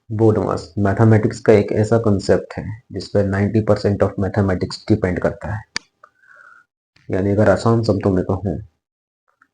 Board मास mathematics का एक ऐसा कंसेप्ट है जिस पर 90% ऑफ मैथमेटिक्स डिपेंड करता है। यानी अगर आसान शब्दों में कहूँ,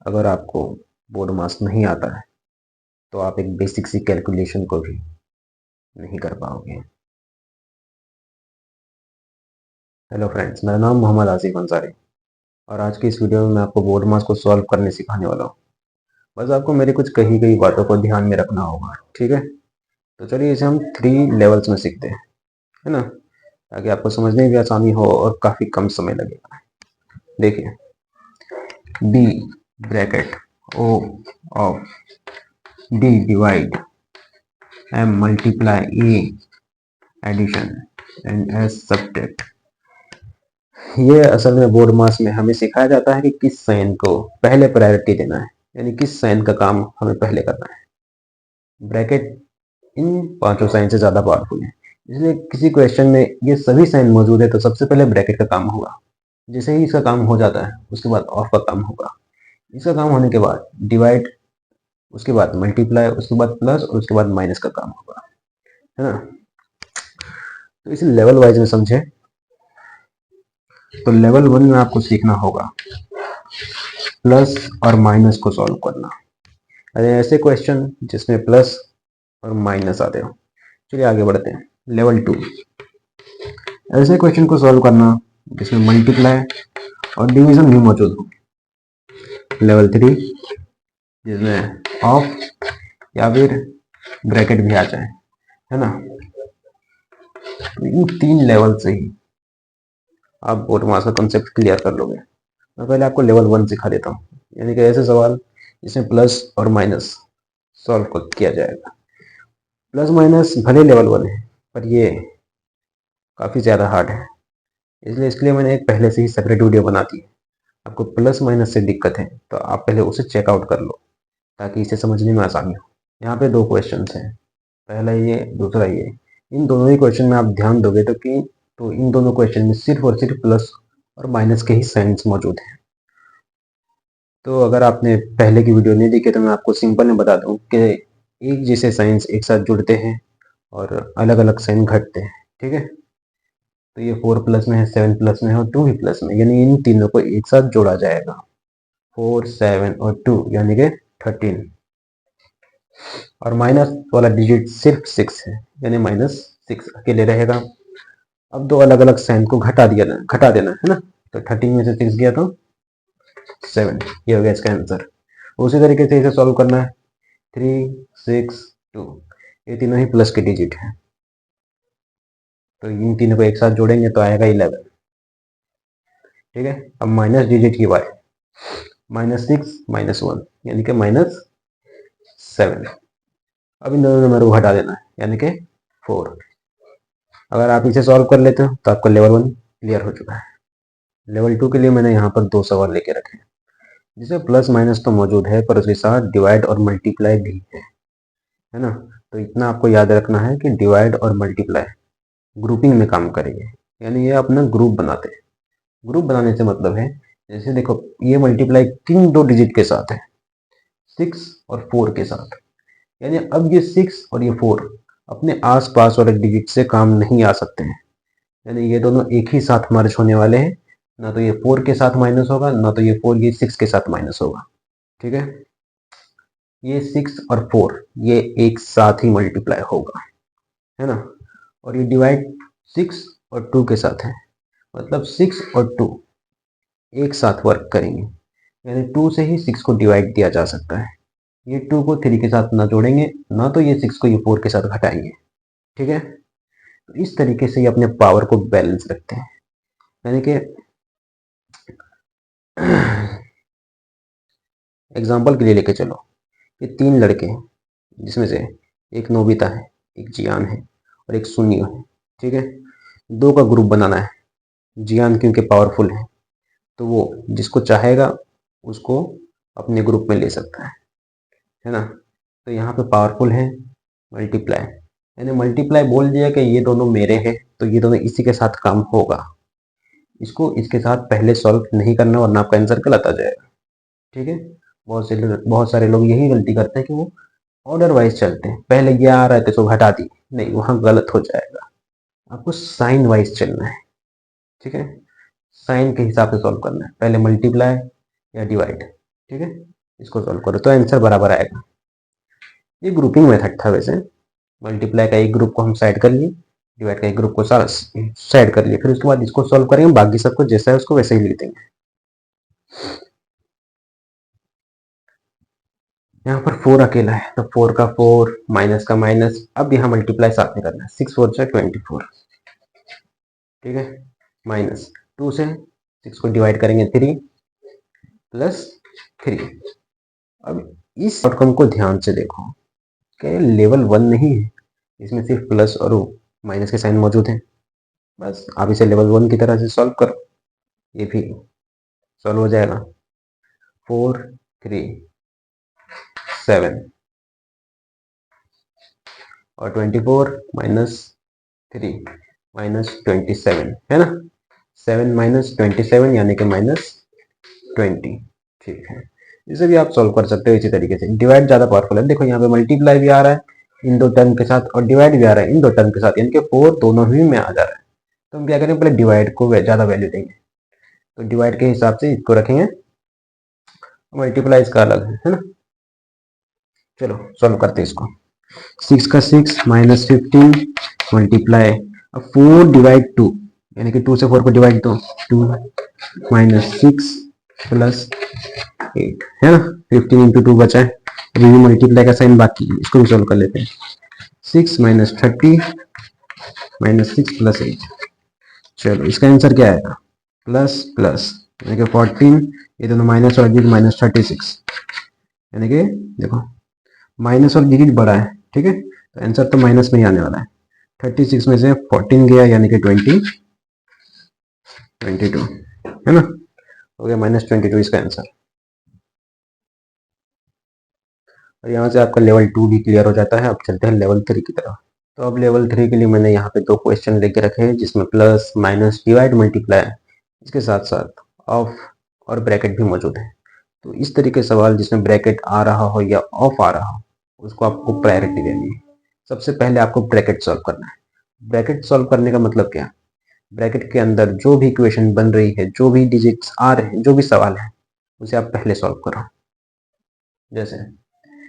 अगर आपको बोर्ड मास नहीं आता है तो आप एक बेसिक सी कैलकुलेशन को भी नहीं कर पाओगे। हेलो फ्रेंड्स, मेरा नाम मोहम्मद आसिफ अंसारी और आज की इस वीडियो में मैं आपको बोर्ड मास को सॉल्व करने सिखाने वाला हूँ। बस आपको मेरी कुछ कही गई बातों को ध्यान में रखना होगा, ठीक है? तो चलिए इसे हम 3 लेवल्स में सीखते हैं, है ना, ताकि आपको समझने में भी आसानी हो और काफ़ी कम समय लगेगा। देखिए, B bracket O of D divide M multiply A addition and S subtract. ये असल में बोर्ड मास में हमें सिखाया जाता है कि किस साइन को पहले प्रायोरिटी देना है, यानी किस साइन का काम हमें पहले करना है। ब्रैकेट इन पांचों साइन से ज्यादा पावरफुल है, इसलिए किसी क्वेश्चन में ये सभी साइन मौजूद है तो सबसे पहले ब्रैकेट का काम होगा। जैसे ही इसका काम हो जाता है उसके बाद ऑफ का काम होगा। इसका काम होने के बाद डिवाइड, उसके बाद मल्टीप्लाई, उसके बाद प्लस और उसके बाद माइनस का काम होगा, है ना। तो इसे लेवल वाइज में समझे तो लेवल 1 में आपको सीखना होगा प्लस और माइनस को सॉल्व करना। अरे ऐसे क्वेश्चन जिसमें प्लस और माइनस आते हो। चलिए आगे बढ़ते हैं। लेवल 2, ऐसे क्वेश्चन को सॉल्व करना जिसमें मल्टीप्लाई और डिवीजन भी मौजूद हो। लेवल 3, जिसमें ऑफ या फिर ब्रैकेट भी आ जाए, है ना। तो इन 3 लेवल से ही आप बोर्ड मास का कंसेप्ट क्लियर कर लोगे। मैं पहले आपको लेवल 1 सिखा देता हूँ, यानी कि ऐसे सवाल जिसमें प्लस और माइनस सॉल्व किया जाएगा। प्लस माइनस भले लेवल 1 है पर ये काफ़ी ज़्यादा हार्ड है, इसलिए इसके लिए मैंने एक पहले से ही सेपरेट वीडियो बना दी है। आपको प्लस माइनस से दिक्कत है तो आप पहले उसे चेकआउट कर लो ताकि इसे समझने में आसानी हो। यहाँ पे 2 क्वेश्चन हैं, पहला ये, दूसरा ये। इन दोनों ही क्वेश्चन में आप ध्यान दोगे तो इन दोनों क्वेश्चन में सिर्फ और सिर्फ प्लस और माइनस के ही साइंस मौजूद हैं। तो अगर आपने पहले की वीडियो नहीं देखी तो मैं आपको सिंपल में बता दूं कि एक जैसे साइंस एक साथ जुड़ते हैं और अलग अलग साइन घटते हैं, ठीक है। तो ये 4 प्लस में है, 7 प्लस में है और 2 भी प्लस में, यानी इन तीनों को एक साथ जोड़ा जाएगा। 4, 7 और 2 यानी कि 13। और माइनस वाला डिजिट सिर्फ 6 है, यानी -6 अकेले रहेगा। अब 2 अलग अलग साइन को घटा देना है ना। तो 13 में से 6 गया तो 7, ये हो गया इसका आंसर। उसी तरीके से इसे सॉल्व करना है। 3, 6, 2, ये तीनों ही प्लस के डिजिट हैं, तो इन तीनों को एक साथ जोड़ेंगे तो आएगा 11, ठीक है। अब माइनस डिजिट की बात, -6 -1 यानी कि -7। अब इन दोनों नंबर को हटा देना है यानी कि 4। अगर आप इसे सॉल्व कर लेते हो तो आपका लेवल 1 क्लियर हो चुका है। लेवल 2 के लिए मैंने यहाँ पर 2 सवाल लेके रखे हैं जिसमें प्लस माइनस तो मौजूद है पर उसके साथ डिवाइड और मल्टीप्लाई भी है ना। तो इतना आपको याद रखना है कि डिवाइड और मल्टीप्लाई ग्रुपिंग में काम करेंगे, यानी ये अपना ग्रुप बनाते हैं। ग्रुप बनाने से मतलब है, जैसे देखो ये मल्टीप्लाई किन 2 डिजिट के साथ है, 6 और 4 के साथ। यानी अब ये 6 और ये 4 अपने आसपास वाले डिजिट से काम नहीं आ सकते हैं, यानी ये दोनों एक ही साथ मर्ज होने वाले हैं। ना तो ये 4 के साथ माइनस होगा, ना तो ये 4 ये 6 के साथ माइनस होगा, ठीक है। ये 6 और 4 ये एक साथ ही मल्टीप्लाई होगा, है ना। और ये डिवाइड 6 और 2 के साथ है, मतलब 6 और 2 एक साथ वर्क करेंगे, यानी 2 से ही 6 को डिवाइड दिया जा सकता है। ये 2 को 3 के साथ ना जोड़ेंगे, ना तो ये 6 को ये 4 के साथ घटाएंगे, ठीक है। तो इस तरीके से ये अपने पावर को बैलेंस रखते हैं, यानी कि एग्जाम्पल के लिए लेके चलो, ये 3 लड़के हैं जिसमें से एक नोबिता है, एक जियान है और एक सुनियो है, ठीक है। 2 का ग्रुप बनाना है। जियान क्योंकि पावरफुल है तो वो जिसको चाहेगा उसको अपने ग्रुप में ले सकता है ना। तो यहाँ पे पावरफुल है मल्टीप्लाई, यानी मल्टीप्लाई बोल दिया कि ये दोनों मेरे हैं तो ये दोनों इसी के साथ काम होगा। इसको इसके साथ पहले सॉल्व नहीं करना वरना आपका आंसर गलत आ जाएगा, ठीक है। बहुत सारे लोग यही गलती करते हैं कि वो ऑर्डर वाइज चलते हैं, पहले ये आ रहा है तो इसको घटा दी, नहीं, वहां गलत हो जाएगा। आपको साइन वाइज चलना है, ठीक है, साइन के हिसाब से सॉल्व करना है, पहले मल्टीप्लाई या डिवाइड, ठीक है, इसको सॉल्व करो तो आंसर बराबर आएगा। ये ग्रुपिंग मेथड था वैसे, मल्टीप्लाई का एक ग्रुप को हम साइड कर लिए, डिवाइड का एक ग्रुप को साइड कर लिए, फिर उसके बाद इसको सॉल्व करेंगे, बाकी सबको जैसा है उसको वैसे ही लिख देंगे। यहाँ पर 4 अकेला है तो 4 का 4 माइनस का माइनस, अब यहाँ मल्टीप्लाई साथ में करना है, 6 4 से 24, ठीक है, माइनस 2 से 6 को डिवाइड करेंगे 3 प्लस 3। अब इस आउटकम को ध्यान से देखो कि लेवल 1 नहीं है, इसमें सिर्फ प्लस और माइनस के साइन मौजूद हैं, बस आप इसे लेवल 1 की तरह से सॉल्व करो, ये भी सॉल्व हो जाएगा। 4 3 7 और 24 माइनस 3 माइनस 27 है ना, 7 माइनस 27 यानी कि माइनस 20, ठीक है। इसे भी आप सॉल्व कर सकते हो इसी तरीके से। डिवाइड ज्यादा पावरफुल है, देखो यहाँ पे मल्टीप्लाई भी आ रहा है इन दो टर्म के साथ और डिवाइड भी आ रहा है इन दो टर्म के साथ, यानी कि 4 दोनों ही में आ जा रहा है, तो हम क्या करेंगे, पहले डिवाइड को ज्यादा वैल्यू देंगे, तो डिवाइड के हिसाब से इसको रखेंगे, मल्टीप्लाई इसका अलग है ना। चलो सॉल्व करते हैं इसको। 6 का 6 माइनस 15 मल्टीप्लाई, अब 4 डिवाइड 2 यानी कि 2 से 4 को डिवाइड दो, 2 माइनस 6 प्लस 8 है ना, 15 इंटू 2 बचा है, अभी भी मल्टीप्लाई का साइन बाकी है, इसको भी सॉल्व कर लेते हैं। 6 माइनस 30 माइनस 6 प्लस 8, चलो इसका आंसर क्या आएगा, प्लस प्लस यानी कि 14, ये दोनों माइनस और डिजिट माइनस 36, यानी कि देखो माइनस और डिजिट बड़ा है, ठीक है, तो आंसर तो माइनस में ही आने वाला है। 36 में से 14 गया यानी कि 22 है ना, हो गया माइनस 22 इसका आंसर। और यहाँ से आपका लेवल 2 भी क्लियर हो जाता है। अब चलते हैं लेवल 3 की तरफ। तो अब लेवल 3 के लिए मैंने यहाँ पे 2 क्वेश्चन लेके रखे हैं जिसमें प्लस माइनस डिवाइड मल्टीप्लाई, इसके साथ साथ ऑफ और ब्रैकेट भी मौजूद है। तो इस तरीके सवाल जिसमें ब्रैकेट आ रहा हो या ऑफ आ रहा हो उसको आपको प्रायोरिटी देनी है। सबसे पहले आपको ब्रैकेट सॉल्व करना है। ब्रैकेट सॉल्व करने का मतलब क्या, ब्रैकेट के अंदर जो भी इक्वेशन बन रही है, जो भी डिजिट्स आ रहे हैं, जो भी सवाल है उसे आप पहले सॉल्व करो। जैसे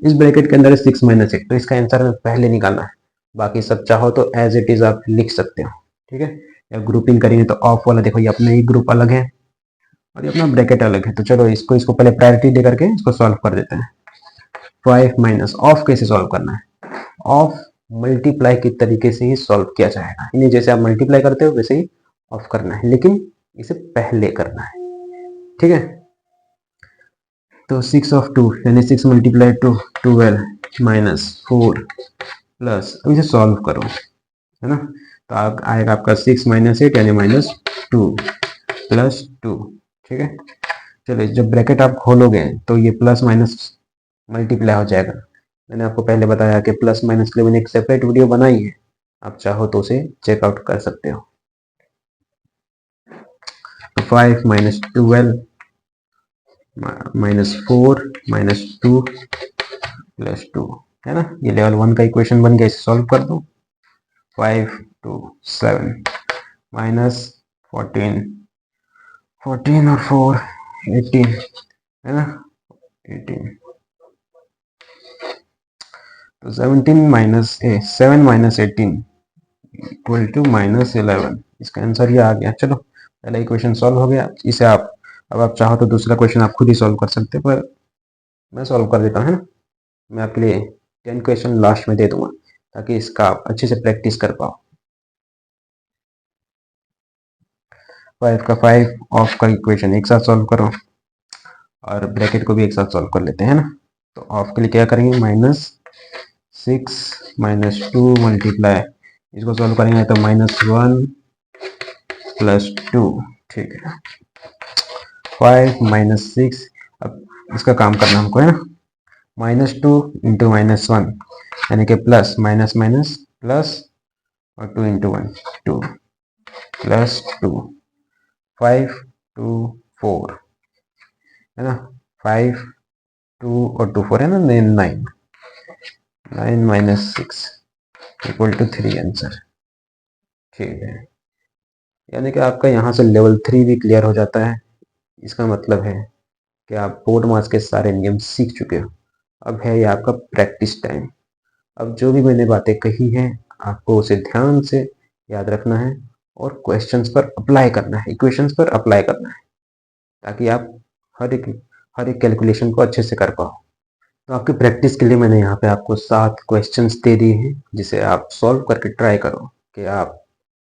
इस ब्रैकेट के अंदर है 6 माइनस 8, तो इसका आंसर पहले निकालना है, बाकी सब चाहो तो एज इट इज आप लिख सकते हो, ठीक है। या ग्रुपिंग करेंगे तो ऑफ वाला देखो ये अपना ही ग्रुप अलग है और ये अपना ब्रैकेट अलग है, तो चलो इसको इसको पहले प्रायोरिटी दे करके इसको सॉल्व कर देते हैं। 5 माइनस ऑफ कैसे सॉल्व करना है, ऑफ मल्टीप्लाई के तरीके से ही सॉल्व किया जाएगा, यानी जैसे आप मल्टीप्लाई करते हो वैसे ही ऑफ करना है, लेकिन इसे पहले करना है, ठीक है। तो 6 ऑफ 2 यानी 6 मल्टीप्लाई 2 12 माइनस 4 प्लस, अब इसे सॉल्व करो, है ना, तो आएगा आपका 6 माइनस 8 यानी माइनस 2 प्लस 2, ठीक है। चलिए जब ब्रैकेट आप खोलोगे तो ये प्लस माइनस मल्टीप्लाई हो जाएगा। मैंने आपको पहले बताया कि प्लस माइनस के लिए मैंने एक सेपरेट वीडियो बनाई है, आप चाहो तो उसे चेकआउट कर सकते हो। 5 माइनस 12 माइनस 4 माइनस 2 प्लस 2, है ना, ये लेवल 1 का इक्वेशन बन गया, इसे सॉल्व कर दो। 5 2 7 माइनस 14 14 और 4 18, है ना, 18, तो 17 minus 7 minus 18 equal to minus 11, इसका आंसर ये आ गया। चलो पहला इक्वेशन सॉल्व हो गया, इसे आप अब आप चाहो तो दूसरा क्वेश्चन आप खुद ही सॉल्व कर सकते हो, पर मैं सॉल्व कर देता हूँ, है ना। मैं आपके लिए 10 क्वेश्चन लास्ट में दे दूंगा ताकि इसका आप अच्छे से प्रैक्टिस कर पाओ। 5 का 5 ऑफ का इक्वेशन एक साथ सॉल्व करो और ब्रैकेट को भी एक साथ सॉल्व कर लेते हैं ना। तो ऑफ के लिए क्या करेंगे, माइनस 6 माइनस 2 मल्टीप्लाई, इसको सॉल्व करेंगे तो माइनस 1 प्लस 2, ठीक है। 5 माइनस 6, अब इसका काम करना हमको, है ना, माइनस 2 इंटू माइनस 1 यानी कि प्लस माइनस माइनस प्लस और 2 इंटू 1 2 प्लस 2, 5 2 4, है ना, 5 2 और 2 4 है ना, 9 9 माइनस 6 इक्वल टू 3 आंसर। ठीक है, यानी कि आपका यहाँ से लेवल 3 भी क्लियर हो जाता है। इसका मतलब है कि आप बोर्ड मास के सारे नियम सीख चुके हो। अब है ये आपका प्रैक्टिस टाइम। अब जो भी मैंने बातें कही हैं आपको उसे ध्यान से याद रखना है और क्वेश्चंस पर अप्लाई करना है, इक्वेशंस पर अप्लाई करना है, ताकि आप हर एक हर एक कैलकुलेशन को अच्छे से कर पाओ। तो आपकी प्रैक्टिस के लिए मैंने यहाँ पे आपको 7 क्वेश्चंस दे दिए हैं, जिसे आप सॉल्व करके ट्राई करो कि आप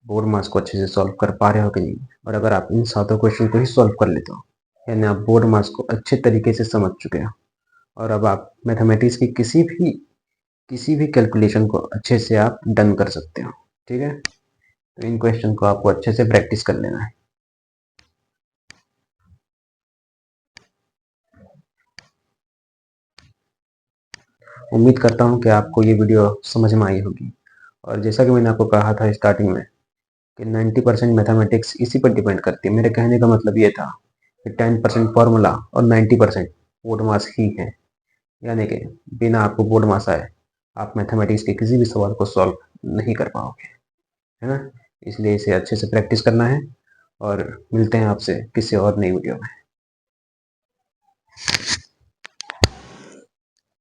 बोर्ड मास को अच्छे से सॉल्व कर पा रहे हो कि नहीं। और अगर आप इन 7 क्वेश्चन को ही सॉल्व कर लेते हो, यानी आप बोर्ड मास को अच्छे तरीके से समझ चुके हो और अब आप मैथमेटिक्स की किसी भी कैलकुलेशन को अच्छे से आप डन कर सकते हो। ठीक है, तो इन क्वेश्चन को आपको अच्छे से प्रैक्टिस कर लेना है। उम्मीद करता हूँ कि आपको ये वीडियो समझ में आई होगी। और जैसा कि मैंने आपको कहा था स्टार्टिंग में कि 90% मैथमेटिक्स इसी पर डिपेंड करती है। मेरे कहने का मतलब ये था कि 10% फार्मूला और 90% बोर्ड मास ही है। यानी कि बिना आपको बोर्ड मास आए आप मैथमेटिक्स के किसी भी सवाल को सॉल्व नहीं कर पाओगे, है ना। इसलिए इसे अच्छे से प्रैक्टिस करना है और मिलते हैं आपसे किसी और नई वीडियो में।